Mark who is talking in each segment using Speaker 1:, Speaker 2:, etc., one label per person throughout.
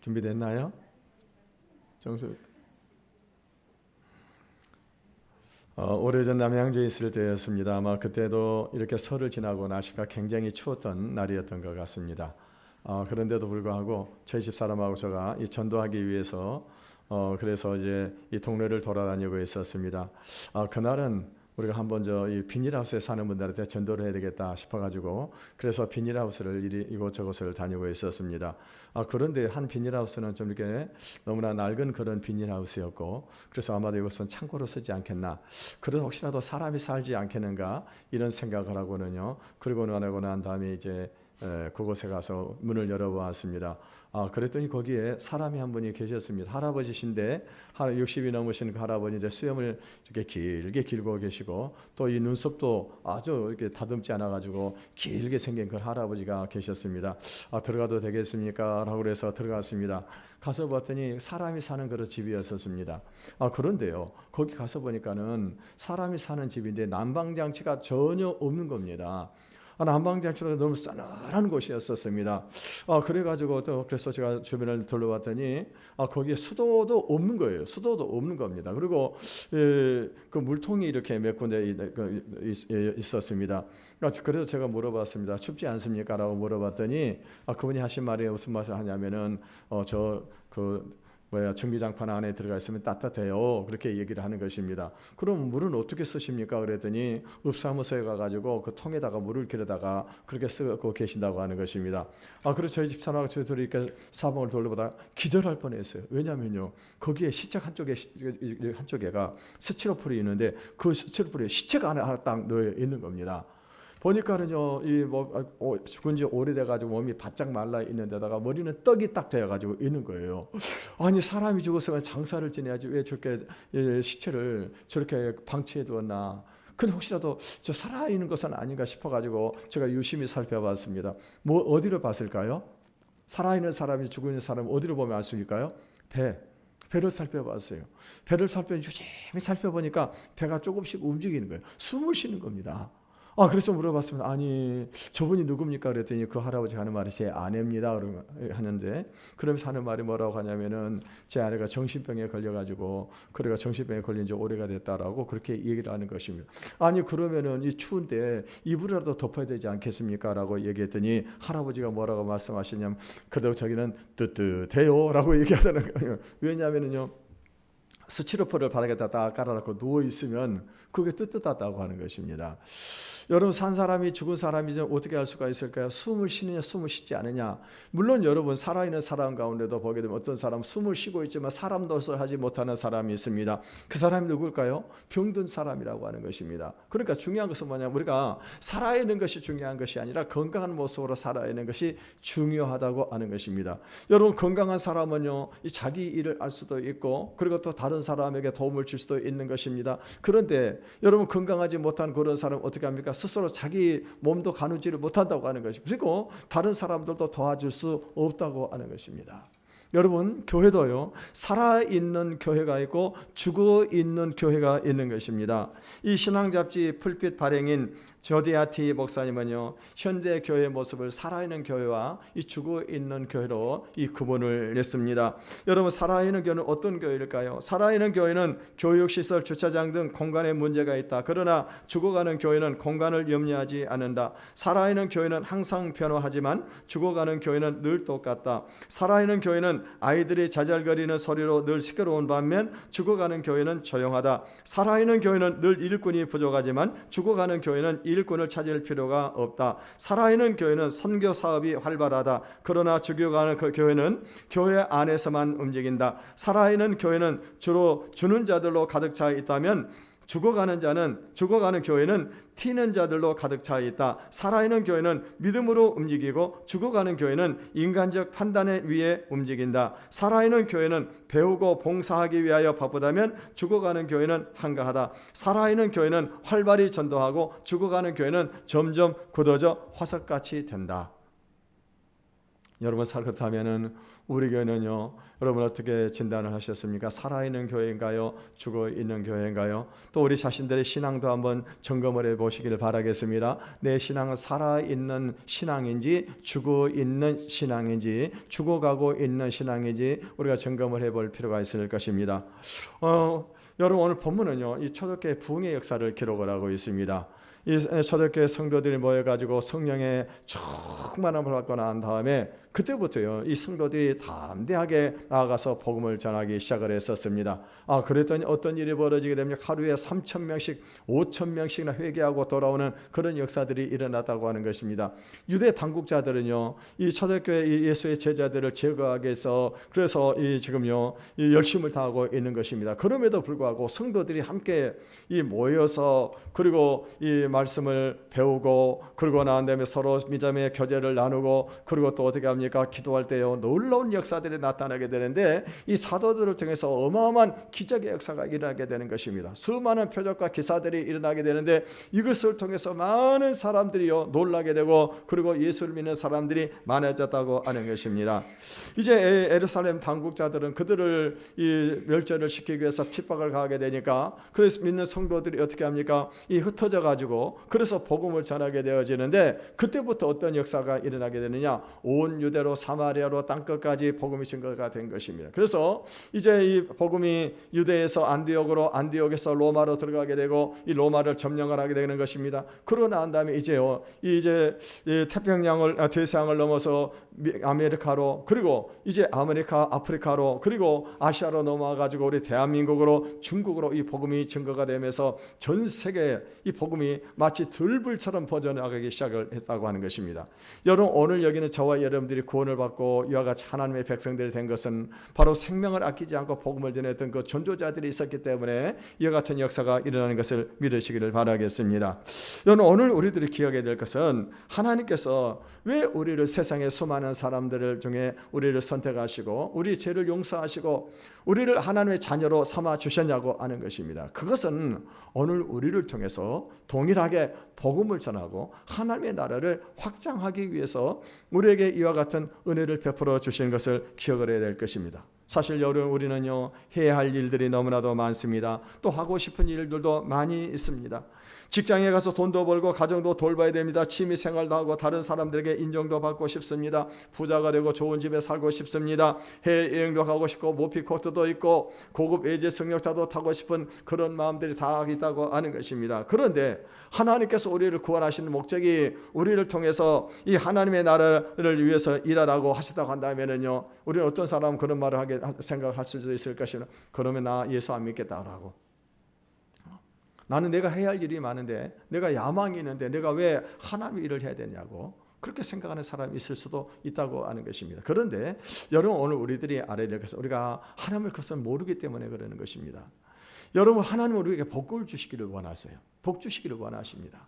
Speaker 1: 준비됐나요? 정수. 오래전 남양주에 있을 때였습니다. 아마 그때도 이렇게 설을 지나고 날씨가 굉장히 추웠던 날이었던 것 같습니다. 그런데도 불구하고 저희 집 사람하고 제가 이 전도하기 위해서 그래서 이제 이 동네를 돌아다니고 있었습니다. 그날은 우리가 한번 이 비닐하우스에 사는 분들한테 전도를 해야 되겠다 싶어가지고 그래서 비닐하우스를 이곳저곳을 다니고 있었습니다. 그런데 한 비닐하우스는 좀 이렇게 너무나 낡은 그런 비닐하우스였고 그래서 아마도 이것은 창고로 쓰지 않겠나, 그래서 혹시라도 사람이 살지 않겠는가 이런 생각을 하고는요. 그리고 난 다음에 이제 그곳에 가서 문을 열어보았습니다. 그랬더니 거기에 사람이 한 분이 계셨습니다. 할아버지신데 60이 넘으신 그 할아버지인데 수염을 이렇게 길게 길고 계시고 또 이 눈썹도 아주 이렇게 다듬지 않아가지고 길게 생긴 그 할아버지가 계셨습니다. 들어가도 되겠습니까? 라고 그래서 들어갔습니다. 가서 봤더니 사람이 사는 그런 집이었었습니다. 그런데요, 거기 가서 보니까는 사람이 사는 집인데 난방장치가 전혀 없는 겁니다. 난방장치로 너무 싸늘한 곳이었었습니다. 그래가지고 또 그래서 제가 주변을 둘러봤더니 거기에 수도도 없는 거예요. 수도도 없는 겁니다. 그리고 그 물통이 이렇게 몇 군데 있었습니다. 그래서 제가 물어봤습니다. 춥지 않습니까? 라고 물어봤더니 그분이 하신 말이 무슨 말을 하냐면은 전기장판 안에 들어가 있으면 따뜻해요. 그렇게 얘기를 하는 것입니다. 그럼 물은 어떻게 쓰십니까? 그랬더니 읍사무소에 가가지고 그 통에다가 물을 길어다가 그렇게 쓰고 계신다고 하는 것입니다. 그래서 저희 집사람하고 저희 이렇게 사방을 돌려보다 기절할 뻔했어요. 왜냐면요, 거기에 시책 한쪽에가 스티로폴이 있는데 그 스티로폴에 시체가 하나 딱 놓여 있는 겁니다. 보니까는요, 죽은 지 오래돼가지고 몸이 바짝 말라 있는 데다가 머리는 떡이 딱 되어가지고 있는 거예요. 아니, 사람이 죽었으면 장사를 지내야지 왜 저렇게 시체를 저렇게 방치해 두었나. 근데 혹시라도 저 살아있는 것은 아닌가 싶어가지고 제가 유심히 살펴봤습니다. 어디로 봤을까요? 살아있는 사람이 죽어 있는 사람 어디로 보면 알 수 있을까요? 배를 살펴봤어요. 배를 유심히 살펴보니까 배가 조금씩 움직이는 거예요. 숨을 쉬는 겁니다. 그래서 물어봤습니다. 아니, 저분이 누굽니까? 그랬더니 그 할아버지가 하는 말이 제 아내입니다. 하는데, 그러면서 하는 말이 뭐라고 하냐면은 제 아내가 정신병에 걸려가지고 그래가 정신병에 걸린 지 오래가 됐다라고 그렇게 얘기를 하는 것입니다. 아니, 그러면은 이 추운데 이불이라도 덮어야 되지 않겠습니까? 라고 얘기했더니 할아버지가 뭐라고 말씀하시냐면 그래도 저기는 뜨뜻해요 라고 얘기하다는 거예요. 왜냐하면은요, 스티로폴을 바닥에다 딱 깔아놓고 누워있으면 그게 뜨뜻하다고 하는 것입니다. 여러분, 산 사람이 죽은 사람이 어떻게 할 수가 있을까요? 숨을 쉬느냐 숨을 쉬지 않느냐. 물론 여러분, 살아있는 사람 가운데도 보게 되면 어떤 사람 숨을 쉬고 있지만 사람 노릇을 하지 못하는 사람이 있습니다. 그 사람이 누굴까요? 병든 사람이라고 하는 것입니다. 그러니까 중요한 것은 뭐냐면 우리가 살아있는 것이 중요한 것이 아니라 건강한 모습으로 살아있는 것이 중요하다고 하는 것입니다. 여러분, 건강한 사람은요, 자기 일을 알 수도 있고 그리고 또 다른 사람에게 도움을 줄 수도 있는 것입니다. 그런데 여러분, 건강하지 못한 그런 사람 어떻게 합니까? 스스로 자기 몸도 가누지를 못한다고 하는 것이고 그리고 다른 사람들도 도와줄 수 없다고 하는 것입니다. 여러분, 교회도요, 살아있는 교회가 있고 죽어있는 교회가 있는 것입니다. 이 신앙 잡지 풀빛 발행인 조디아티 목사님은요, 현대 교회의 모습을 살아있는 교회와 이 죽어있는 교회로 이 구분을 냈습니다. 여러분, 살아있는 교회는 어떤 교회일까요? 살아있는 교회는 교육시설, 주차장 등 공간에 문제가 있다. 그러나 죽어가는 교회는 공간을 염려하지 않는다. 살아있는 교회는 항상 변화하지만 죽어가는 교회는 늘 똑같다. 살아있는 교회는 아이들이 자잘거리는 소리로 늘 시끄러운 반면 죽어가는 교회는 조용하다. 살아있는 교회는 늘 일꾼이 부족하지만 죽어가는 교회는 일꾼을 찾을 필요가 없다. 살아있는 교회는 선교 사업이 활발하다. 그러나 죽어가는 그 교회는 교회 안에서만 움직인다. 살아있는 교회는 주로 주는 자들로 가득 차 있다면 죽어가는 교회는 튀는 자들로 가득 차 있다. 살아있는 교회는 믿음으로 움직이고 죽어가는 교회는 인간적 판단에 위해 움직인다. 살아있는 교회는 배우고 봉사하기 위하여 바쁘다면 죽어가는 교회는 한가하다. 살아있는 교회는 활발히 전도하고 죽어가는 교회는 점점 굳어져 화석같이 된다. 여러분 그렇다면은 우리 교회는요, 여러분 어떻게 진단을 하셨습니까? 살아있는 교회인가요? 죽어있는 교회인가요? 또 우리 자신들의 신앙도 한번 점검을 해보시기를 바라겠습니다. 내 신앙은 살아있는 신앙인지 죽어있는 신앙인지 죽어가고 있는 신앙인지 우리가 점검을 해볼 필요가 있을 것입니다. 여러분 오늘 본문은요, 이 초대교회 부흥의 역사를 기록을 하고 있습니다. 이 초대교회 성도들이 모여가지고 성령의 충만함을 받고 난 다음에 그때부터요, 이 성도들이 담대하게 나아가서 복음을 전하기 시작을 했었습니다. 그랬더니 어떤 일이 벌어지게 되면 하루에 3,000명씩 5,000명씩이나 회개하고 돌아오는 그런 역사들이 일어났다고 하는 것입니다. 유대 당국자들은요, 이 초대교회 예수의 제자들을 제거하기 위해서 그래서 지금요 이 열심을 다하고 있는 것입니다. 그럼에도 불구하고 성도들이 함께 모여서 그리고 이 말씀을 배우고 그러고 난 다음에 서로 믿음의 교제를 나누고 그리고 또 어떻게 합니까? 기도할 때요 놀라운 역사들이 나타나게 되는데 이 사도들을 통해서 어마어마한 기적의 역사가 일어나게 되는 것입니다. 수많은 표적과 기사들이 일어나게 되는데 이것을 통해서 많은 사람들이요 놀라게 되고 그리고 예수를 믿는 사람들이 많아졌다고 하는 것입니다. 이제 예루살렘 당국자들은 그들을 이 멸절을 시키기 위해서 핍박을 가하게 되니까 그래서 믿는 성도들이 어떻게 합니까? 이 흩어져 가지고 그래서 복음을 전하게 되어지는데 그때부터 어떤 역사가 일어나게 되느냐? 온 유대로 사마리아로 땅끝까지 복음이 증거가 된 것입니다. 그래서 이제 이 복음이 유대에서 안디옥으로 안디옥에서 로마로 들어가게 되고 이 로마를 점령을 하게 되는 것입니다. 그러고 난 다음에 이제 태평양을 대서양을 넘어서 아메리카로 그리고 이제 아프리카로 그리고 아시아로 넘어와 가지고 우리 대한민국으로 중국으로 이 복음이 증거가 되면서 전 세계에 이 복음이 마치 들불처럼 퍼져나가기 시작을 했다고 하는 것입니다. 여러분 오늘 여기는 저와 여러분들이 구원을 받고 이와 같이 하나님의 백성들이 된 것은 바로 생명을 아끼지 않고 복음을 전했던 그 전도자들이 있었기 때문에 이와 같은 역사가 일어나는 것을 믿으시기를 바라겠습니다. 여러분 오늘 우리들이 기억해야 될 것은 하나님께서 왜 우리를 세상의 수많은 사람들 중에 우리를 선택하시고 우리 죄를 용서하시고 우리를 하나님의 자녀로 삼아 주셨냐고 하는 것입니다. 그것은 오늘 우리를 통해서 동일하게 복음을 전하고 하나님의 나라를 확장하기 위해서 우리에게 이와 같은 은혜를 베풀어 주시는 것을 기억을 해야 될 것입니다. 사실 여러분 우리는요 해야 할 일들이 너무나도 많습니다. 또 하고 싶은 일들도 많이 있습니다. 직장에 가서 돈도 벌고 가정도 돌봐야 됩니다. 취미 생활도 하고 다른 사람들에게 인정도 받고 싶습니다. 부자가 되고 좋은 집에 살고 싶습니다. 해외여행도 가고 싶고 모피코트도 있고 고급 외제 승용차도 타고 싶은 그런 마음들이 다 있다고 하는 것입니다. 그런데 하나님께서 우리를 구원하시는 목적이 우리를 통해서 이 하나님의 나라를 위해서 일하라고 하셨다고 한다면요 우리는 어떤 사람은 그런 말을 생각할 수도 있을 것이나 그러면 나 예수 안 믿겠다라고 나는 내가 해야 할 일이 많은데 내가 야망이 있는데 내가 왜 하나님의 일을 해야 되냐고 그렇게 생각하는 사람이 있을 수도 있다고 하는 것입니다. 그런데 여러분 오늘 우리들이 알아야 될 것은 우리가 하나님을 그것을 모르기 때문에 그러는 것입니다. 여러분 하나님은 우리에게 복을 주시기를 원하세요. 복 주시기를 원하십니다.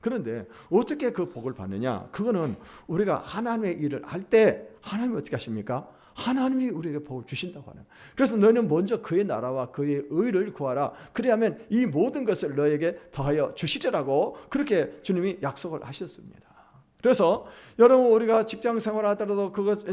Speaker 1: 그런데 어떻게 그 복을 받느냐? 그거는 우리가 하나님의 일을 할 때 하나님이 어떻게 하십니까? 하나님이 우리에게 복을 주신다고 하는. 그래서 너는 먼저 그의 나라와 그의 의를 구하라. 그래야면 이 모든 것을 너에게 더하여 주시리라고 그렇게 주님이 약속을 하셨습니다. 그래서 여러분 우리가 직장 생활하더라도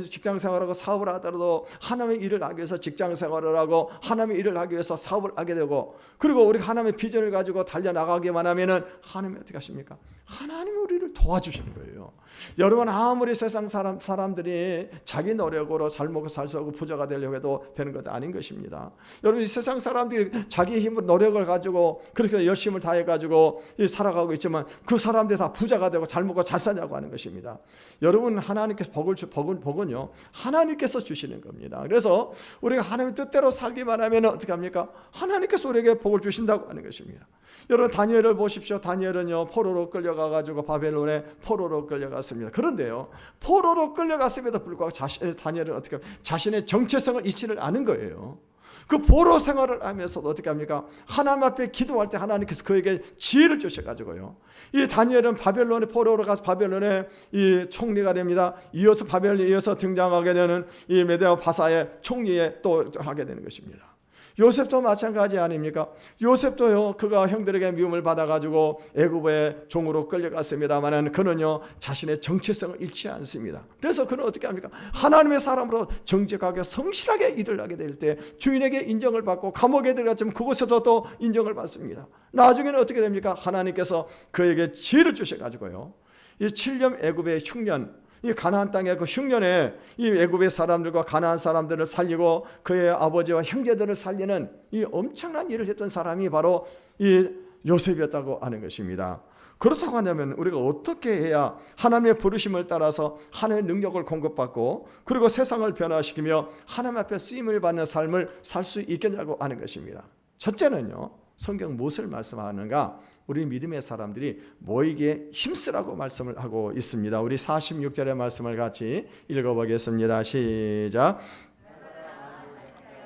Speaker 1: 직장 생활하고 사업을 하더라도 하나님의 일을 하기 위해서 직장 생활을 하고 하나님의 일을 하기 위해서 사업을 하게 되고 그리고 우리가 하나님의 비전을 가지고 달려나가기만 하면은 하나님이 어떻게 하십니까? 하나님이 우리를 도와주시는 거예요. 여러분 아무리 세상 사람들이 자기 노력으로 잘 먹고 살 수 없고 부자가 되려고 해도 되는 것 아닌 것입니다. 여러분 이 세상 사람들이 자기 힘으로 노력을 가지고 그렇게 열심을 다해 가지고 살아가고 있지만 그 사람들이 다 부자가 되고 잘 먹고 잘 사냐고 하는 것입니다. 여러분 하나님께서 복은요 하나님께서 주시는 겁니다. 그래서 우리가 하나님의 뜻대로 살기만 하면 어떻게 합니까? 하나님께서 우리에게 복을 주신다고 하는 것입니다. 여러분 다니엘을 보십시오. 다니엘은요 포로로 끌려가가지고 바벨론에 포로로 끌려갔습니다. 그런데요 포로로 끌려갔음에도 불구하고 다니엘은 어떻게 자신의 정체성을 잊지를 않은 거예요. 그 포로 생활을 하면서도 어떻게 합니까? 하나님 앞에 기도할 때 하나님께서 그에게 지혜를 주셔가지고요. 이 다니엘은 바벨론의 포로로 가서 바벨론의 이 총리가 됩니다. 이어서 바벨론에 이어서 등장하게 되는 이 메데와 바사의 총리에 또 하게 되는 것입니다. 요셉도 마찬가지 아닙니까? 요셉도요, 그가 형들에게 미움을 받아가지고 애굽의 종으로 끌려갔습니다만은 그는요, 자신의 정체성을 잃지 않습니다. 그래서 그는 어떻게 합니까? 하나님의 사람으로 정직하게 성실하게 일을 하게 될 때 주인에게 인정을 받고 감옥에 들어갔지만 그곳에서 또 인정을 받습니다. 나중에는 어떻게 됩니까? 하나님께서 그에게 지혜를 주셔가지고요, 이 7년 애굽의 흉년, 이 가나안 땅의 그 흉년에 이 애굽의 사람들과 가나안 사람들을 살리고 그의 아버지와 형제들을 살리는 이 엄청난 일을 했던 사람이 바로 이 요셉이었다고 하는 것입니다. 그렇다고 하냐면 우리가 어떻게 해야 하나님의 부르심을 따라서 하나님의 능력을 공급받고 그리고 세상을 변화시키며 하나님 앞에 쓰임을 받는 삶을 살 수 있겠냐고 하는 것입니다. 첫째는요, 성경 무엇을 말씀하는가? 우리 믿음의 사람들이 모이기에 힘쓰라고 말씀을 하고 있습니다. 우리 46절의 말씀을 같이 읽어보겠습니다. 시작.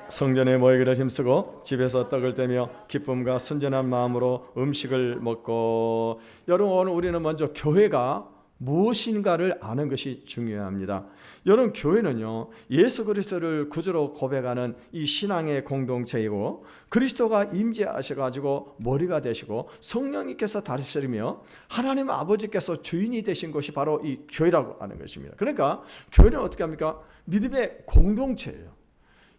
Speaker 1: 성전에 모이기를 힘쓰고 집에서 떡을 떼며 기쁨과 순전한 마음으로 음식을 먹고. 여러분, 오늘 우리는 먼저 교회가 무엇인가를 아는 것이 중요합니다. 여러분, 교회는요, 예수 그리스도를 구주로 고백하는 이 신앙의 공동체이고 그리스도가 임재하셔가지고 머리가 되시고 성령님께서 다스리며 하나님 아버지께서 주인이 되신 것이 바로 이 교회라고 하는 것입니다. 그러니까 교회는 어떻게 합니까? 믿음의 공동체예요.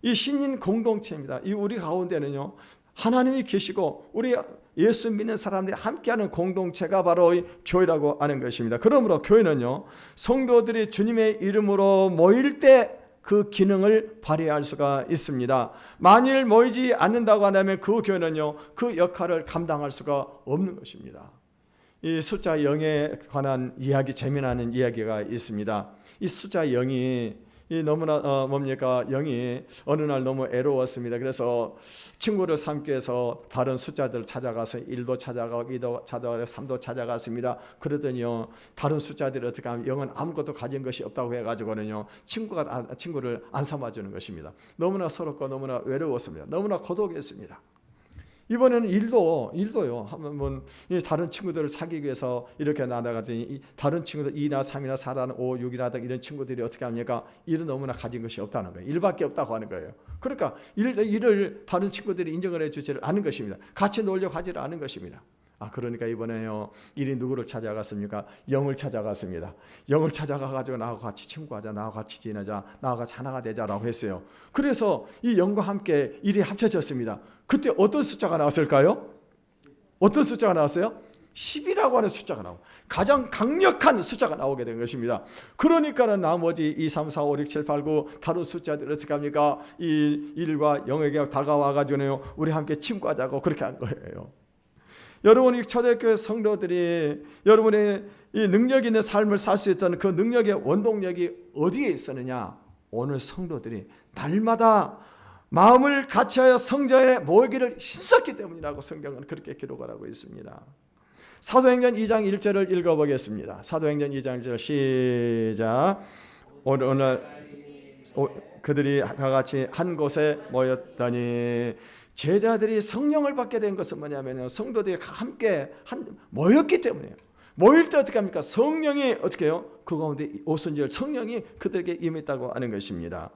Speaker 1: 이 신인 공동체입니다. 이 우리 가운데는요, 하나님이 계시고 우리 예수 믿는 사람들이 함께하는 공동체가 바로 이 교회라고 하는 것입니다. 그러므로 교회는요, 성도들이 주님의 이름으로 모일 때 그 기능을 발휘할 수가 있습니다. 만일 모이지 않는다고 하면 그 교회는요, 그 역할을 감당할 수가 없는 것입니다. 이 숫자 0에 관한 이야기, 재미나는 이야기가 있습니다. 이 숫자 0이 너무나 뭡니까? 0이 어느 날 너무 애로웠습니다. 그래서 친구를 삼기 위해서 다른 숫자들 찾아가서 1도 찾아가고 2도 찾아가고 3도 찾아갔습니다. 그러더니요, 다른 숫자들이 어떻게 하면 0은 아무것도 가진 것이 없다고 해가지고는요, 친구를 안 삼아주는 것입니다. 너무나 서럽고 너무나 외로웠습니다. 너무나 고독했습니다. 이번에는 일도요. 한번 다른 친구들을 사귀기 위해서 이렇게 나눠가지고 다른 친구들 2나 3이나 4나 5, 6이나 등 이런 친구들이 어떻게 합니까? 일은 너무나 가진 것이 없다는 거예요. 일밖에 없다고 하는 거예요. 그러니까 일을 다른 친구들이 인정을 해주지를 않은 것입니다. 같이 놀려고 하지를 않은 것입니다. 그러니까 이번에요, 일이 누구를 찾아갔습니까? 영을 찾아갔습니다. 영을 찾아가가지고 나하고 같이 친구하자, 나하고 같이 지내자, 나하고 같이 하나가 되자라고 했어요. 그래서 이 영과 함께 일이 합쳐졌습니다. 그때 어떤 숫자가 나왔을까요? 어떤 숫자가 나왔어요? 10이라고 하는 숫자가 나오고 가장 강력한 숫자가 나오게 된 것입니다. 그러니까는 나머지 2, 3, 4, 5, 6, 7, 8, 9 다른 숫자들 어떻게 합니까? 이 1과 0에게 다가와가지고요, 우리 함께 친구하자고 그렇게 한 거예요. 여러분이 초대교회 성도들이 여러분의 이 능력 있는 삶을 살 수 있던 그 능력의 원동력이 어디에 있었느냐? 오늘 성도들이 날마다 마음을 같이하여 성전에 모이기를 힘썼기 때문이라고 성경은 그렇게 기록을 하고 있습니다. 사도행전 2장 1절을 읽어보겠습니다. 사도행전 2장 1절 시작. 오늘 그들이 다 같이 한 곳에 모였더니, 제자들이 성령을 받게 된 것은 뭐냐면 성도들이 함께 모였기 때문이에요. 모일 때 어떻게 합니까? 성령이 어떻게 해요? 그 가운데 오순절 성령이 그들에게 임했다고 하는 것입니다.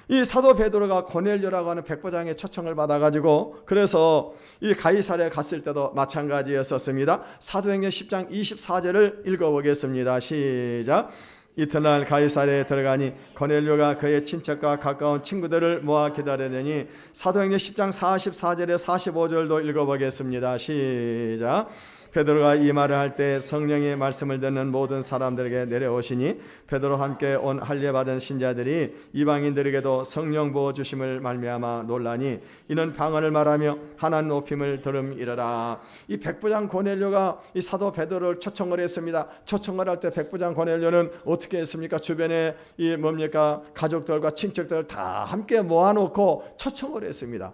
Speaker 1: 이 사도 베드로가 고넬료라고 하는 백부장의 초청을 받아가지고 그래서 이 가이사랴에 갔을 때도 마찬가지였었습니다. 사도행전 10장 24절을 읽어보겠습니다. 시작. 이튿날 가이사랴에 들어가니 고넬료가 그의 친척과 가까운 친구들을 모아 기다리더니. 사도행전 10장 44절에 45절도 읽어보겠습니다. 시작. 베드로가 이 말을 할 때 성령의 말씀을 듣는 모든 사람들에게 내려오시니 베드로와 함께 온 할례받은 신자들이 이방인들에게도 성령 부어 주심을 말미암아 놀라니 이는 방언을 말하며 하나님 높임을 들음이러라. 이 백부장 고넬료가 이 사도 베드로를 초청을 했습니다. 초청을 할 때 백부장 고넬료는 어떻게 했습니까? 주변에 이 뭡니까? 가족들과 친척들 다 함께 모아놓고 초청을 했습니다.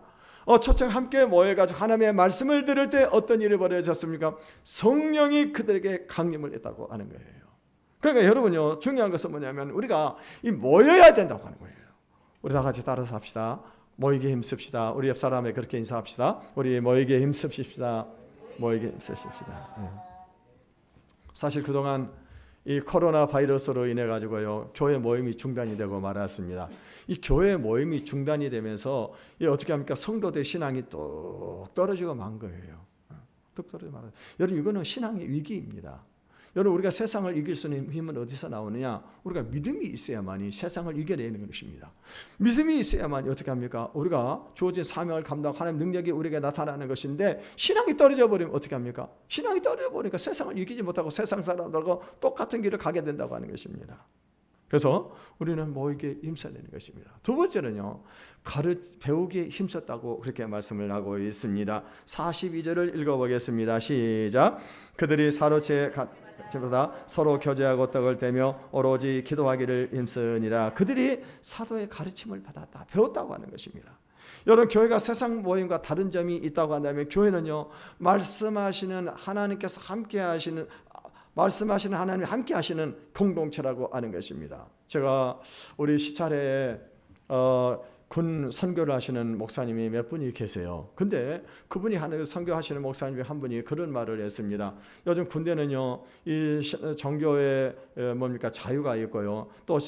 Speaker 1: 초청 함께 모여가지고 하나님의 말씀을 들을 때 어떤 일이 벌어졌습니까? 성령이 그들에게 강림을 했다고 하는 거예요. 그러니까 여러분요, 중요한 것은 뭐냐면 우리가 이 모여야 된다고 하는 거예요. 우리 다 같이 따라서 합시다. 모이기에 힘씁시다. 우리 옆 사람에 그렇게 인사합시다. 우리 모이기에 힘씁시다. 모이기에 힘쓰십시다. 사실 그동안 이 코로나 바이러스로 인해 가지고요 교회 모임이 중단이 되고 말았습니다. 이 교회 모임이 중단이 되면서 이 어떻게 합니까? 성도들 신앙이 뚝 떨어지고 만 거예요. 뚝 떨어지고 만 거예요. 여러분 이거는 신앙의 위기입니다. 여러분 우리가 세상을 이길 수 있는 힘은 어디서 나오느냐? 우리가 믿음이 있어야만이 세상을 이겨내는 것입니다. 믿음이 있어야만이 어떻게 합니까? 우리가 주어진 사명을 감당하고 하나님 능력이 우리에게 나타나는 것인데 신앙이 떨어져 버리면 어떻게 합니까? 신앙이 떨어져 버리니까 세상을 이기지 못하고 세상 사람들과 똑같은 길을 가게 된다고 하는 것입니다. 그래서 우리는 모이기에 힘써야 되는 것입니다. 두 번째는요. 배우기에 힘썼다고 그렇게 말씀을 하고 있습니다. 42절을 읽어보겠습니다. 시작. 그들이 사로채 보다 서로 교제하고 떡을 떼며 오로지 기도하기를 힘쓰니라. 그들이 사도의 가르침을 받았다. 배웠다고 하는 것입니다. 여러분 교회가 세상 모임과 다른 점이 있다고 한다면 교회는요. 말씀하시는 하나님께서 말씀하시는 하나님이 함께 하시는 공동체라고 하는 것입니다. 제가 우리 시찰에 군 선교를 하시는 목사님이 몇 분이 계세요. 근데 그분이 선교하시는 목사님이 한 분이 그런 말을 했습니다. 요즘 군대는요, 이 종교에 자유가 있고요. 또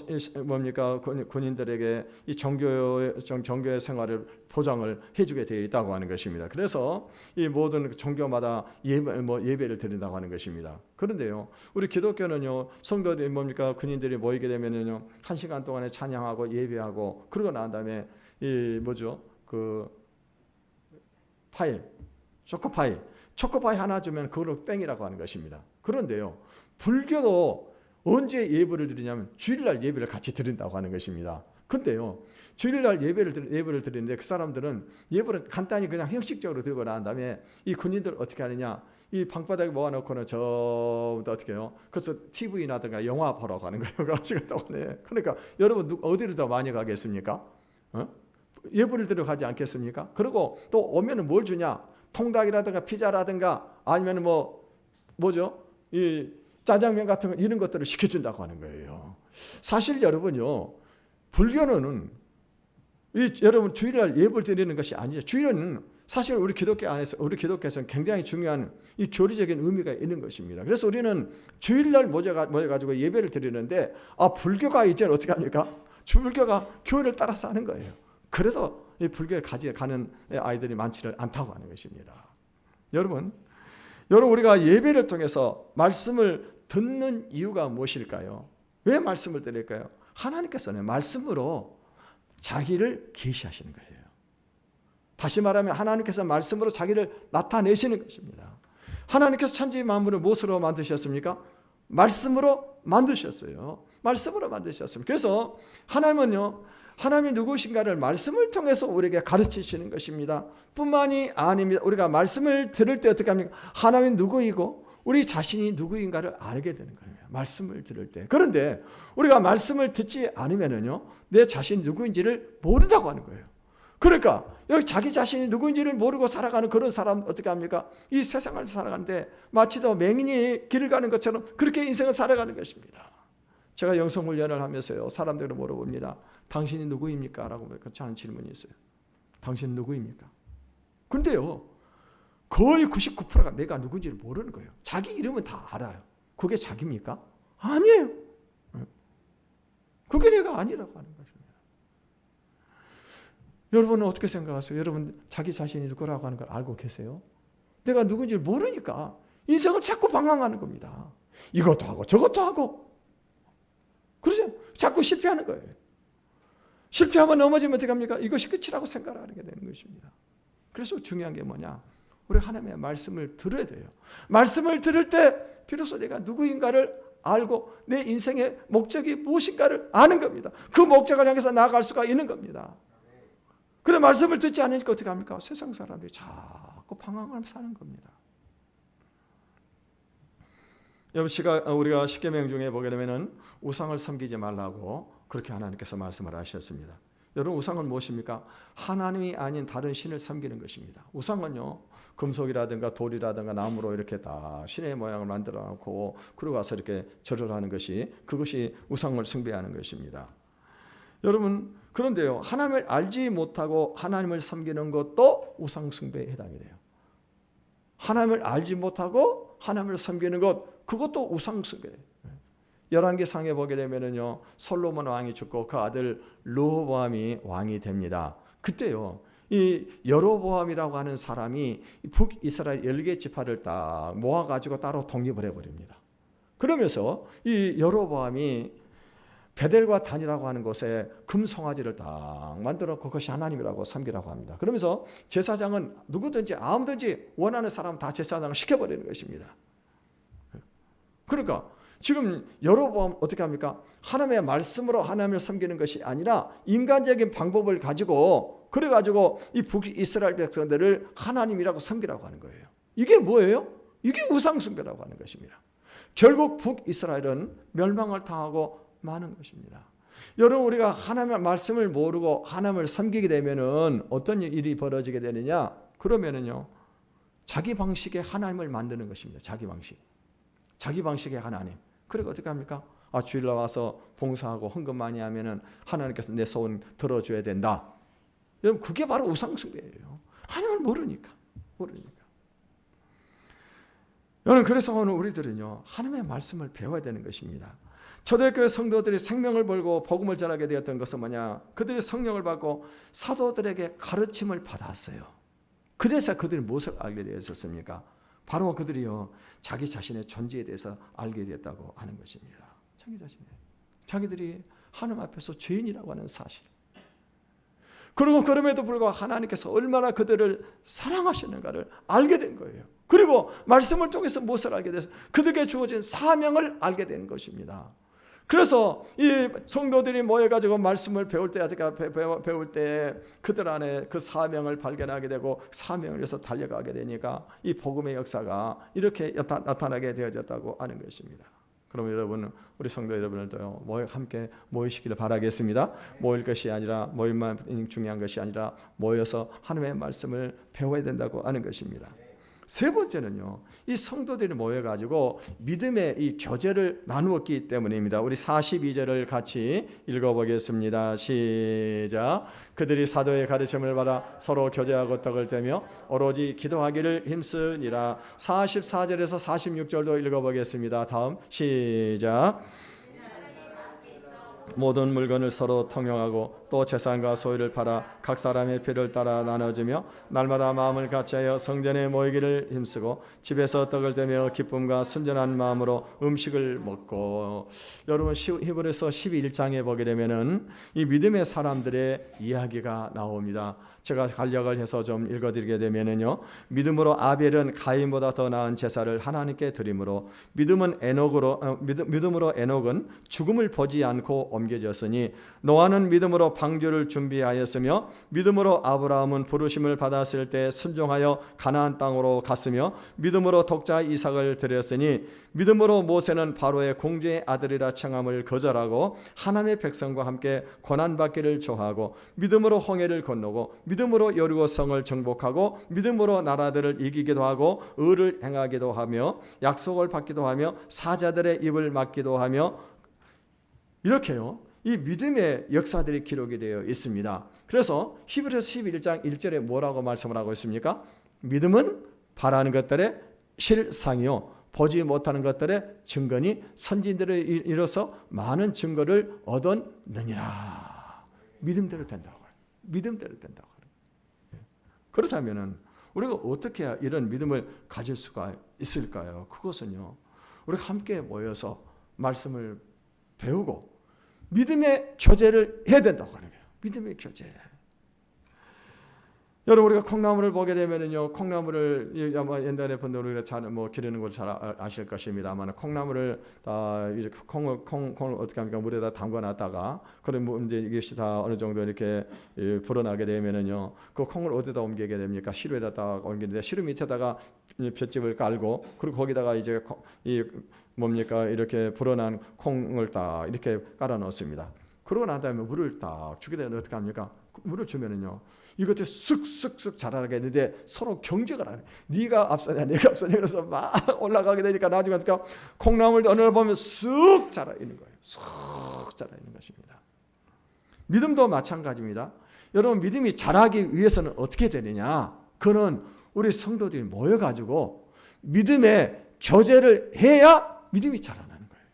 Speaker 1: 군인들에게 이 종교의 생활을 보장을 해주게 되어 있다고 하는 것입니다. 그래서 이 모든 종교마다 예배를 드린다고 하는 것입니다. 그런데요, 우리 기독교는요, 성도들이 군인들이 모이게 되면은요, 1시간 동안에 찬양하고 예배하고 그러고 난 다음에 초코파이 하나 주면 그걸로 땡이라고 하는 것입니다. 그런데요, 불교도 언제 예배를 드리냐면 주일날 예배를 같이 드린다고 하는 것입니다. 근데요, 주일날 예배를 드리는데 그 사람들은 예배를 간단히 그냥 형식적으로 드리고 난 다음에 이 군인들 어떻게 하느냐? 이 방바닥에 모아놓고는 저부터 어떻게 해요? 그래서 TV나든가 영화 보러 가는 거예요. 그러니까 여러분 어디를 더 많이 가겠습니까? 예불을 들어 가지 않겠습니까? 그리고 또 오면은 뭘 주냐? 통닭이라든가 피자라든가 아니면 이 짜장면 같은 거 이런 것들을 시켜준다고 하는 거예요. 사실 여러분요, 불교는 여러분 주일날 예불 드리는 것이 아니죠. 주일은 사실 우리 기독교에서는 굉장히 중요한 이 교리적인 의미가 있는 것입니다. 그래서 우리는 주일날 모여가지고 예배를 드리는데 불교가 이제 어떻게 합니까? 불교가 교회를 따라서 하는 거예요. 그래서 이 불교에 가는 아이들이 많지를 않다고 하는 것입니다. 여러분 우리가 예배를 통해서 말씀을 듣는 이유가 무엇일까요? 왜 말씀을 드릴까요? 하나님께서는 말씀으로 자기를 계시하시는 거예요. 다시 말하면 하나님께서 말씀으로 자기를 나타내시는 것입니다. 하나님께서 천지 만물을 무엇으로 만드셨습니까? 말씀으로 만드셨어요. 말씀으로 만드셨습니다. 그래서 하나님이 누구신가를 말씀을 통해서 우리에게 가르치시는 것입니다. 뿐만이 아닙니다. 우리가 말씀을 들을 때 어떻게 합니까? 하나님이 누구이고 우리 자신이 누구인가를 알게 되는 거예요. 말씀을 들을 때. 그런데 우리가 말씀을 듣지 않으면요, 내 자신이 누구인지를 모른다고 하는 거예요. 그러니까 여기 자기 자신이 누구인지를 모르고 살아가는 그런 사람 어떻게 합니까? 이 세상을 살아가는데 마치 더 맹인이 길을 가는 것처럼 그렇게 인생을 살아가는 것입니다. 제가 영성훈련을 하면서요, 사람들을 물어봅니다. 당신이 누구입니까? 라고 저는 질문이 있어요. 당신은 누구입니까? 근데요, 거의 99%가 내가 누군지를 모르는 거예요. 자기 이름은 다 알아요. 그게 자기입니까? 아니에요. 그게 내가 아니라고 하는 것입니다. 여러분은 어떻게 생각하세요? 여러분 자기 자신이 누구라고 하는 걸 알고 계세요? 내가 누군지를 모르니까 인생을 자꾸 방황하는 겁니다. 이것도 하고 저것도 하고. 그러죠? 자꾸 실패하는 거예요. 실패하면 넘어지면 어떻게 합니까? 이것이 끝이라고 생각하게 되는 것입니다. 그래서 중요한 게 뭐냐? 우리 하나님의 말씀을 들어야 돼요. 말씀을 들을 때 비로소 내가 누구인가를 알고 내 인생의 목적이 무엇인가를 아는 겁니다. 그 목적을 향해서 나아갈 수가 있는 겁니다. 그런데 말씀을 듣지 않으니까 어떻게 합니까? 세상 사람들이 자꾸 방황하면서 사는 겁니다. 여러분 우리가 십계명 중에 보게 되면은 우상을 섬기지 말라고 그렇게 하나님께서 말씀을 하셨습니다. 여러분 우상은 무엇입니까? 하나님이 아닌 다른 신을 섬기는 것입니다. 우상은요, 금속이라든가 돌이라든가 나무로 이렇게 다 신의 모양을 만들어 놓고 그러고 와서 이렇게 절을 하는 그것이 우상을 숭배하는 것입니다. 여러분 그런데요, 하나님을 알지 못하고 하나님을 섬기는 것도 우상 숭배에 해당이 돼요. 하나님을 알지 못하고 하나님을 섬기는 것, 그것도 우상 숭배예요. 열왕기상에 보게 되면은요, 솔로몬 왕이 죽고 그 아들 르호보암이 왕이 됩니다. 그때요, 이 여로보암이라고 하는 사람이 북이스라엘 10개 지파를 딱 모아가지고 따로 독립을 해버립니다. 그러면서 이 여로보암이 베델과 단이라고 하는 곳에 금송아지를 딱 만들어 그것이 하나님이라고 섬기라고 합니다. 그러면서 제사장은 누구든지 아무든지 원하는 사람 다 제사장을 시켜버리는 것입니다. 그러니까 지금 여로보암 어떻게 합니까? 하나님의 말씀으로 하나님을 섬기는 것이 아니라 인간적인 방법을 가지고 그래가지고 이 북이스라엘 백성들을 하나님이라고 섬기라고 하는 거예요. 이게 뭐예요? 이게 우상숭배라고 하는 것입니다. 결국 북이스라엘은 멸망을 당하고 마는 것입니다. 여러분, 우리가 하나님의 말씀을 모르고 하나님을 섬기게 되면은 어떤 일이 벌어지게 되느냐? 그러면은요, 자기 방식의 하나님을 만드는 것입니다. 자기 방식의 하나님. 그리고 어떻게 합니까? 주일 나와서 봉사하고 헌금 많이 하면은 하나님께서 내 소원 들어줘야 된다. 여러분, 그게 바로 우상숭배예요. 하나님을 모르니까. 여러분, 그래서 오늘 우리들은요, 하나님의 말씀을 배워야 되는 것입니다. 초대교회 성도들이 생명을 걸고 복음을 전하게 되었던 것은 뭐냐? 그들이 성령을 받고 사도들에게 가르침을 받았어요. 그래서 그들이 무엇을 알게 되었습니까? 바로 그들이요, 자기 자신의 존재에 대해서 알게 되었다고 하는 것입니다. 자기들이 하나님 앞에서 죄인이라고 하는 사실. 그리고 그럼에도 불구하고 하나님께서 얼마나 그들을 사랑하시는가를 알게 된 거예요. 그리고 말씀을 통해서 무엇을 알게 돼서 그들에게 주어진 사명을 알게 된 것입니다. 그래서 이 성도들이 모여가지고 말씀을 배울 때 그들 안에 그 사명을 발견하게 되고 사명을 위해서 달려가게 되니까 이 복음의 역사가 이렇게 나타나게 되어졌다고 하는 것입니다. 그럼 여러분, 우리 성도 여러분들도 함께 모이시기를 바라겠습니다. 모일 것이 아니라, 모임만 중요한 것이 아니라 모여서 하나님의 말씀을 배워야 된다고 하는 것입니다. 세 번째는요, 이 성도들이 모여가지고 믿음의 이 교제를 나누었기 때문입니다. 우리 42절을 같이 읽어보겠습니다. 시작. 그들이 사도의 가르침을 받아 서로 교제하고 떡을 떼며 오로지 기도하기를 힘쓰니라. 44절에서 46절도 읽어보겠습니다. 다음 시작. 모든 물건을 서로 통용하고 또 재산과 소유를 팔아 각 사람의 필요를 따라 나눠주며 날마다 마음을 같이하여 성전에 모이기를 힘쓰고 집에서 떡을 떼며 기쁨과 순전한 마음으로 음식을 먹고. 여러분, 히브리서 11장에 보게 되면은 이 믿음의 사람들의 이야기가 나옵니다. 제가 간략을 해서 좀 읽어드리게 되면은요, 믿음으로 아벨은 가인보다 더 나은 제사를 하나님께 드림으로 믿음으로 에녹은 죽음을 보지 않고 옮겨졌으니 노아는 믿음으로 방주를 준비하였으며 믿음으로 아브라함은 부르심을 받았을 때 순종하여 가나안 땅으로 갔으며 믿음으로 독자 이삭을 드렸으니 믿음으로 모세는 바로의 공주의 아들이라 청함을 거절하고 하나님의 백성과 함께 고난받기를 좋아하고 믿음으로 홍해를 건너고 믿음으로 여리고 성을 정복하고 믿음으로 나라들을 이기기도 하고 의를 행하기도 하며 약속을 받기도 하며 사자들의 입을 막기도 하며. 이렇게요, 이 믿음의 역사들이 기록이 되어 있습니다. 그래서 히브리서 11장 1절에 뭐라고 말씀을 하고 있습니까? 믿음은 바라는 것들의 실상이요 보지 못하는 것들의 증거니 선진들을 이뤄서 많은 증거를 얻었느니라. 믿음대로 된다고. 그렇다면은 우리가 어떻게 이런 믿음을 가질 수가 있을까요? 그것은요, 우리가 함께 모여서 말씀을 배우고 믿음의 교제를 해야 된다고 하는 거예요. 믿음의 교제. 여러분, 우리가 콩나물을 보게 되면은요, 콩나물을 아마 옛날에 분들 우리가 잘 기르는 걸 잘 아실 것입니다만, 콩나물을 다 이렇게 콩을 어떻게 합니까? 물에다 담궈놨다가 그럼 이제 이것이 다 어느 정도 이렇게 불어나게 되면은요, 그 콩을 어디다 옮기게 됩니까? 시루에다 딱 옮기는데 시루 밑에다가 볏짚을 깔고 그리고 거기다가 이제 이렇게 불어난 콩을 딱 이렇게 깔아 놓습니다. 그러고 난 다음에 물을 딱 주게 되면 어떻게 합니까? 물을 주면은요, 이것들이 쓱쓱쓱 자라게 했는데 서로 경쟁을 하네. 네가 앞서냐 내가 앞서냐 그래서 막 올라가게 되니까 나중에 어떻게 콩나물도 어느 날 보면 쑥 자라 있는 거예요. 쑥 자라 있는 것입니다. 믿음도 마찬가지입니다. 여러분, 믿음이 자라기 위해서는 어떻게 되느냐? 그는 우리 성도들이 모여가지고 믿음의 교제를 해야 믿음이 자라나는 거예요.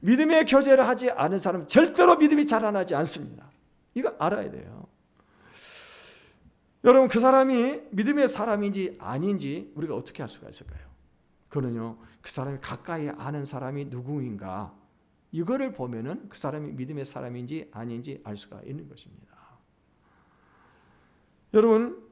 Speaker 1: 믿음의 교제를 하지 않은 사람은 절대로 믿음이 자라나지 않습니다. 이거 알아야 돼요. 여러분, 그 사람이 믿음의 사람인지 아닌지 우리가 어떻게 알 수가 있을까요? 그거는요, 그 사람이 가까이 아는 사람이 누구인가, 이거를 보면은 그 사람이 믿음의 사람인지 아닌지 알 수가 있는 것입니다. 여러분,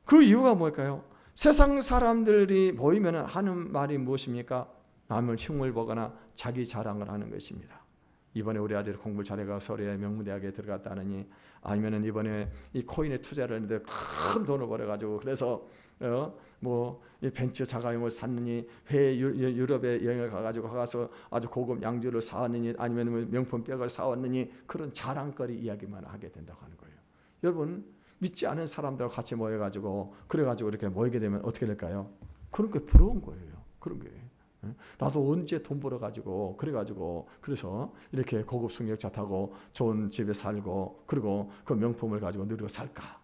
Speaker 1: 그 이유가 뭘까요? 세상 사람들이 모이면 하는 말이 무엇입니까? 남을 흉을 보거나 자기 자랑을 하는 것입니다. 이번에 우리 아들이 공부를 잘해가 서울의 명문대학에 들어갔다 하느니, 아니면은 이번에 이 코인에 투자를 했는데 큰 돈을 벌어가지고 그래서 이 벤츠 자가용을 샀느니, 해외 유럽에 여행을 가서 아주 고급 양주를 사왔느니, 아니면 명품 백을 사왔느니, 그런 자랑거리 이야기만 하게 된다고 하는 거예요. 여러분, 믿지 않은 사람들과 같이 모여가지고 그래가지고 이렇게 모이게 되면 어떻게 될까요? 그런 게 부러운 거예요. 그런 게. 나도 언제 돈 벌어가지고 그래서 이렇게 고급 승용차 타고 좋은 집에 살고 그리고 그 명품을 가지고 누리고 살까?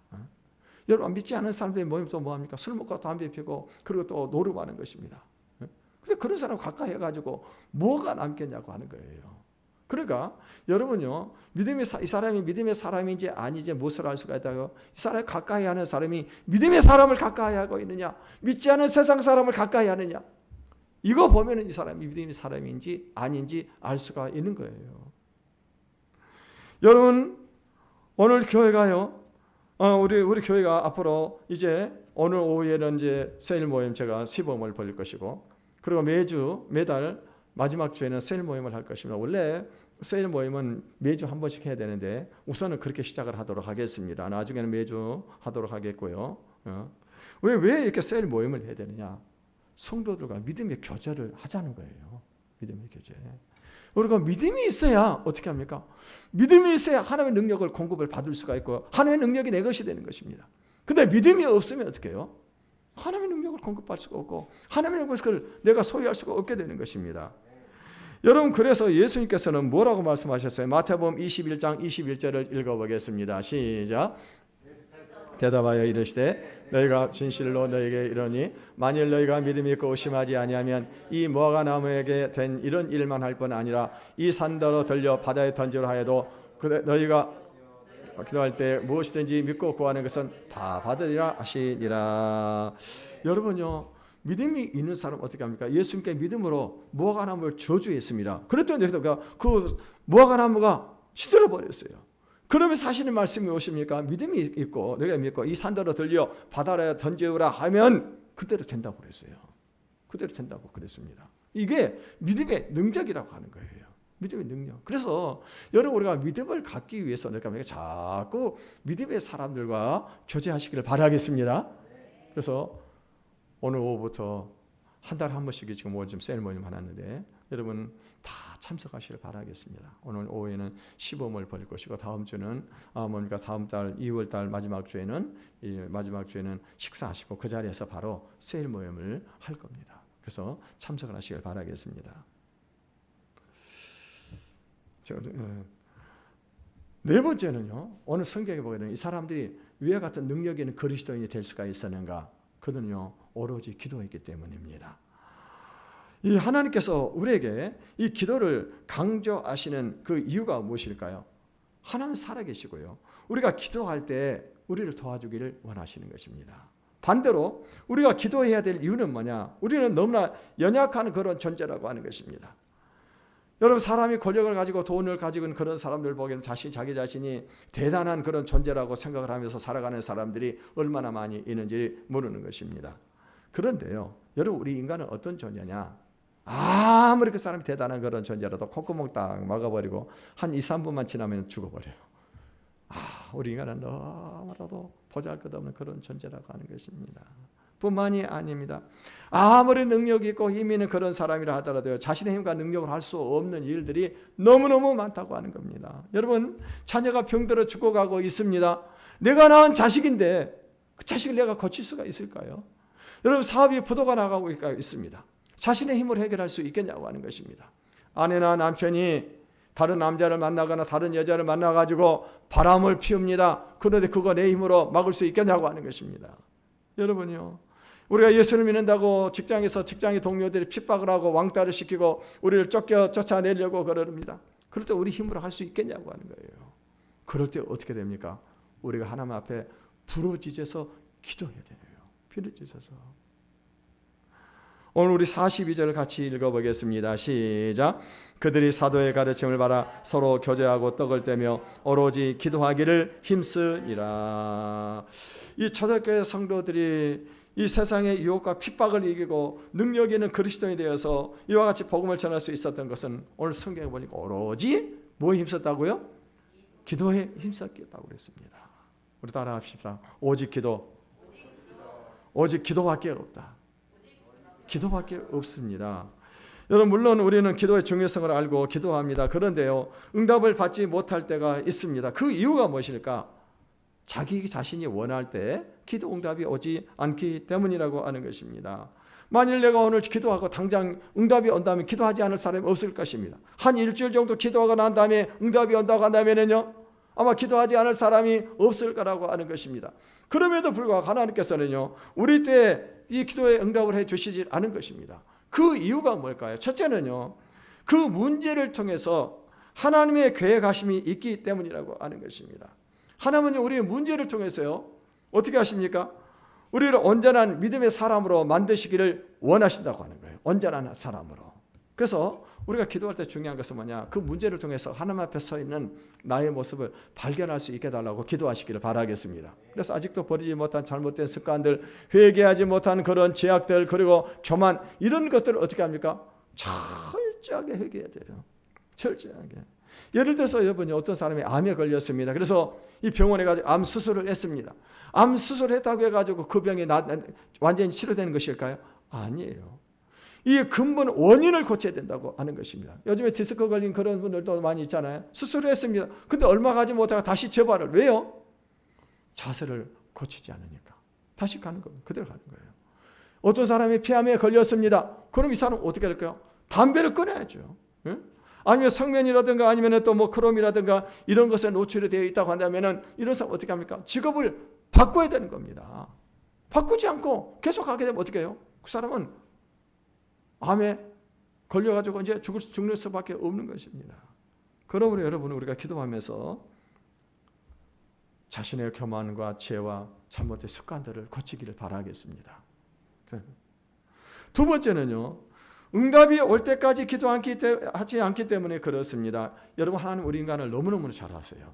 Speaker 1: 여러분, 믿지 않은 사람들이 모이면 또 뭐합니까? 술 먹고 담배 피고 그리고 또 노름하는 것입니다. 근데 그런 사람 가까이 해가지고 뭐가 남겠냐고 하는 거예요. 그러니까 여러분요, 이 사람이 믿음의 사람인지 아니지 무엇을 알 수가 있다고? 이 사람을 가까이 하는 사람이 믿음의 사람을 가까이 하고 있느냐, 믿지 않은 세상 사람을 가까이 하느냐, 이거 보면은 이 사람이 믿음의 사람인지 아닌지 알 수가 있는 거예요. 여러분, 오늘 교회가요, 우리 교회가 앞으로 이제 오늘 오후에는 이제 세일 모임 제가 시범을 벌릴 것이고, 그리고 매달 마지막 주에는 세일 모임을 할 것입니다. 원래 세일 모임은 매주 한 번씩 해야 되는데 우선은 그렇게 시작을 하도록 하겠습니다. 나중에는 매주 하도록 하겠고요. 우리 왜 이렇게 세일 모임을 해야 되느냐? 성도들과 믿음의 교제를 하자는 거예요. 믿음의 교제. 우리가 믿음이 있어야 어떻게 합니까? 믿음이 있어야 하나님의 능력을 공급을 받을 수가 있고 하나님의 능력이 내 것이 되는 것입니다. 근데 믿음이 없으면 어떻게 해요? 하나님의 능력을 공급할 수가 없고 하나님의 것을 내가 소유할 수가 없게 되는 것입니다. 여러분, 그래서 예수님께서는 뭐라고 말씀하셨어요? 마태복음 21장 21절을 읽어보겠습니다. 시작. 대답하여 이르시되 너희가 진실로 너희에게 이르니 만일 너희가 믿음이 있고 의심하지 아니하면 이 무화과 나무에게 된 이런 일만 할 뿐 아니라 이 산더러 들려 바다에 던지라 하여도 너희가 기도할 때 무엇이든지 믿고 구하는 것은 다 받으리라 하시니라. 여러분요, 믿음이 있는 사람 어떻게 합니까? 예수님께 믿음으로 무화과 나무를 저주했습니다. 그랬더니 그 무화과 나무가 시들어 버렸어요. 그러면 사실의 말씀이 무엇입니까? 믿음이 있고 내가 믿고 이 산더러 들려 바다에 던지라 하면 그대로 된다고 그랬어요. 그대로 된다고 그랬습니다. 이게 믿음의 능력이라고 하는 거예요. 믿음의 능력. 그래서 여러분, 우리가 믿음을 갖기 위해서 내가 자꾸 믿음의 사람들과 교제하시기를 바라겠습니다. 그래서 오늘 오후부터 한 달에 한 번씩 지금 오늘 좀 세일 모임 하는데 여러분 다 참석하시길 바라겠습니다. 오늘 오후에는 시범을 벌일 것이고 다음 주는 뭔가 다음 달 2월 달 마지막 주에는 식사하시고 그 자리에서 바로 세일 모임을 할 겁니다. 그래서 참석을 하시길 바라겠습니다. 네 번째는요, 오늘 성경에 보게 되면 이 사람들이 위와 같은 능력 있는 그리스도인이 될 수가 있었는가? 그들은요, 오로지 기도했기 때문입니다. 이 하나님께서 우리에게 이 기도를 강조하시는 그 이유가 무엇일까요? 하나님은 살아계시고요, 우리가 기도할 때 우리를 도와주기를 원하시는 것입니다. 반대로 우리가 기도해야 될 이유는 뭐냐? 우리는 너무나 연약한 그런 존재라고 하는 것입니다. 여러분, 사람이 권력을 가지고 돈을 가지고 있는 그런 사람들 보기에는 자기 자신이 대단한 그런 존재라고 생각을 하면서 살아가는 사람들이 얼마나 많이 있는지 모르는 것입니다. 그런데요, 여러분, 우리 인간은 어떤 존재냐? 아무리 그 사람이 대단한 그런 존재라도 콧구멍 딱 막아버리고 한 2, 3분만 지나면 죽어버려요. 우리 인간은 너무나도 보잘것없는 그런 존재라고 하는 것입니다. 뿐만이 아닙니다. 아무리 능력이 있고 힘이 있는 그런 사람이라 하더라도 자신의 힘과 능력을 할 수 없는 일들이 너무너무 많다고 하는 겁니다. 여러분, 자녀가 병들어 죽어가고 있습니다. 내가 낳은 자식인데 그 자식을 내가 고칠 수가 있을까요? 여러분, 사업이 부도가 나가고 있습니다. 자신의 힘으로 해결할 수 있겠냐고 하는 것입니다. 아내나 남편이 다른 남자를 만나거나 다른 여자를 만나가지고 바람을 피웁니다. 그런데 그거 내 힘으로 막을 수 있겠냐고 하는 것입니다. 여러분요, 우리가 예수를 믿는다고 직장의 동료들이 핍박을 하고 왕따를 시키고 우리를 쫓아내려고 그럽니다. 그럴 때 우리 힘으로 할 수 있겠냐고 하는 거예요. 그럴 때 어떻게 됩니까? 우리가 하나님 앞에 부르짖어서 기도해야 돼요. 부르짖어서. 오늘 우리 42절을 같이 읽어보겠습니다. 시작. 그들이 사도의 가르침을 받아 서로 교제하고 떡을 떼며 오로지 기도하기를 힘쓰니라. 이 초대교회 성도들이 이 세상의 유혹과 핍박을 이기고 능력 있는 그리스도인이 되어서 이와 같이 복음을 전할 수 있었던 것은 오늘 성경에 보니까 오로지 뭐에 힘썼다고요? 기도에 힘썼다고 그랬습니다. 우리 따라합시다. 오직 기도. 오직 기도밖에 없다. 기도밖에 없습니다. 여러분, 물론 우리는 기도의 중요성을 알고 기도합니다. 그런데요, 응답을 받지 못할 때가 있습니다. 그 이유가 무엇일까? 자기 자신이 원할 때 기도 응답이 오지 않기 때문이라고 하는 것입니다. 만일 내가 오늘 기도하고 당장 응답이 온다면 기도하지 않을 사람이 없을 것입니다. 한 일주일 정도 기도하고 난 다음에 응답이 온다고 한다면요, 아마 기도하지 않을 사람이 없을 거라고 하는 것입니다. 그럼에도 불구하고 하나님께서는요, 우리 때 이 기도에 응답을 해 주시지 않은 것입니다. 그 이유가 뭘까요? 첫째는요, 그 문제를 통해서 하나님의 계획하심이 있기 때문이라고 하는 것입니다. 하나님은 우리의 문제를 통해서요, 어떻게 하십니까? 우리를 온전한 믿음의 사람으로 만드시기를 원하신다고 하는 거예요. 온전한 사람으로. 그래서 우리가 기도할 때 중요한 것은 뭐냐? 그 문제를 통해서 하나님 앞에 서 있는 나의 모습을 발견할 수 있게 달라고 기도하시기를 바라겠습니다. 그래서 아직도 버리지 못한 잘못된 습관들, 회개하지 못한 그런 죄악들, 그리고 교만, 이런 것들을 어떻게 합니까? 철저하게 회개해야 돼요. 철저하게. 예를 들어서 여러분이 어떤 사람이 암에 걸렸습니다. 그래서 이 병원에 가서 암 수술을 했습니다. 암 수술했다고 해가지고 그 병이 완전히 치료되는 것일까요? 아니에요. 이 근본 원인을 고쳐야 된다고 하는 것입니다. 요즘에 디스크 걸린 그런 분들도 많이 있잖아요. 수술을 했습니다. 근데 얼마 가지 못하고 다시 재발을. 왜요? 자세를 고치지 않으니까. 다시 가는 거예요. 그대로 가는 거예요. 어떤 사람이 폐암에 걸렸습니다. 그럼 이 사람은 어떻게 될까요? 담배를 끊어야죠. 예? 아니면 성면이라든가 아니면 또 뭐 크롬이라든가 이런 것에 노출이 되어 있다고 한다면은 이런 사람 어떻게 합니까? 직업을 바꿔야 되는 겁니다. 바꾸지 않고 계속 하게 되면 어떻게 해요? 그 사람은 암에 걸려가지고 이제 죽을 수밖에 없는 것입니다. 그러므로 여러분, 우리가 기도하면서 자신의 교만과 죄와 잘못된 습관들을 고치기를 바라겠습니다. 두 번째는요, 응답이 올 때까지 기도하지 않기 때문에 그렇습니다. 여러분, 하나님 우리 인간을 너무너무 잘 아세요.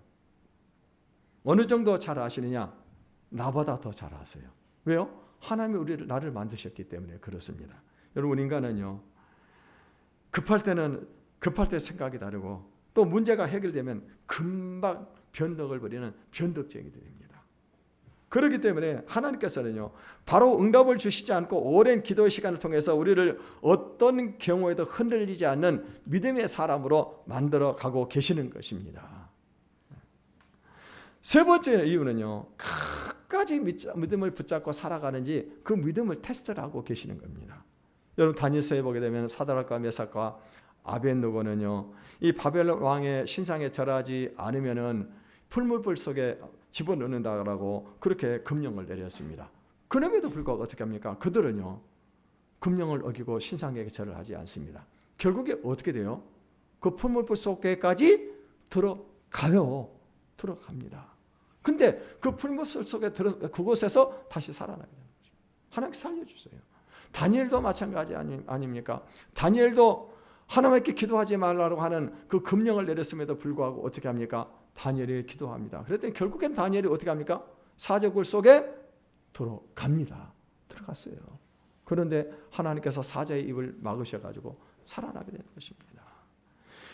Speaker 1: 어느 정도 잘 아시느냐? 나보다 더 잘 아세요. 왜요? 하나님이 나를 만드셨기 때문에 그렇습니다. 여러분, 인간은요, 급할 때 생각이 다르고 또 문제가 해결되면 금방 변덕을 벌이는 변덕쟁이들입니다. 그렇기 때문에 하나님께서는요, 바로 응답을 주시지 않고 오랜 기도의 시간을 통해서 우리를 어떤 경우에도 흔들리지 않는 믿음의 사람으로 만들어 가고 계시는 것입니다. 세 번째 이유는요, 끝까지 믿음을 붙잡고 살아가는지 그 믿음을 테스트를 하고 계시는 겁니다. 여러분, 다니엘서에 보게 되면 사드락과 메삭과 아벳느고는요, 이 바벨론 왕의 신상에 절하지 않으면은 풀무불 속에 집어넣는다라고 그렇게 금령을 내렸습니다. 그럼에도 불구하고 어떻게 합니까? 그들은요, 금령을 어기고 신상에게 절을 하지 않습니다. 결국에 어떻게 돼요? 그 풀무불 속에까지 들어갑니다. 근데 그 풀무불 속에 그곳에서 다시 살아나게 되는 거죠. 하나님 살려주세요. 다니엘도 마찬가지 아닙니까? 다니엘도 하나님께 기도하지 말라고 하는 그 금령을 내렸음에도 불구하고 어떻게 합니까? 다니엘이 기도합니다. 그랬더니 결국엔 다니엘이 어떻게 합니까? 사제굴 속에 들어갔어요. 그런데 하나님께서 사자의 입을 막으셔가지고 살아나게 되는 것입니다.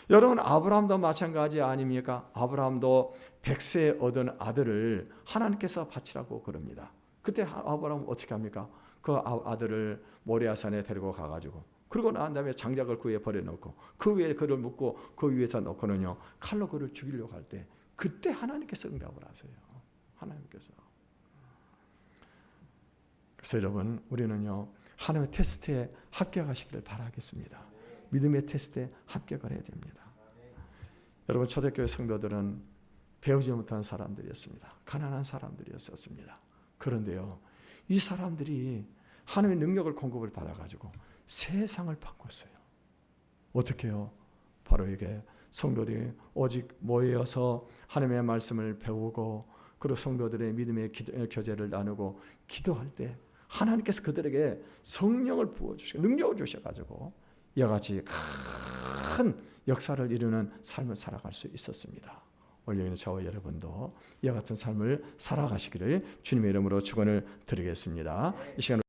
Speaker 1: 여러분, 아브라함도 마찬가지 아닙니까? 아브라함도 100세에 얻은 아들을 하나님께서 바치라고 그럽니다. 그때 아브라함은 어떻게 합니까? 그 아들을 모리아산에 데리고 가가지고, 그러고 난 다음에 장작을 그 위에 버려놓고 그 위에 그를 묶고 그 위에서 놓고는요, 칼로 그를 죽이려고 할 때 그때 하나님께서 응답을 하세요. 하나님께서. 그래서 여러분, 우리는요, 하나님의 테스트에 합격하시기를 바라겠습니다. 믿음의 테스트에 합격을 해야 됩니다. 여러분, 초대교회 성도들은 배우지 못한 사람들이었습니다. 가난한 사람들이었습니다. 그런데요, 이 사람들이 하나님의 능력을 공급을 받아가지고 세상을 바꿨어요. 어떻게 해요? 바로 이게 성도들이 오직 모여서 하나님의 말씀을 배우고 그리고 성도들의 믿음의 교제를 나누고 기도할 때 하나님께서 그들에게 성령을 부어주시고 능력을 주셔가지고 이와 같이 큰 역사를 이루는 삶을 살아갈 수 있었습니다. 오늘 여기는 저와 여러분도 이와 같은 삶을 살아가시기를 주님의 이름으로 축원을 드리겠습니다. 이 시간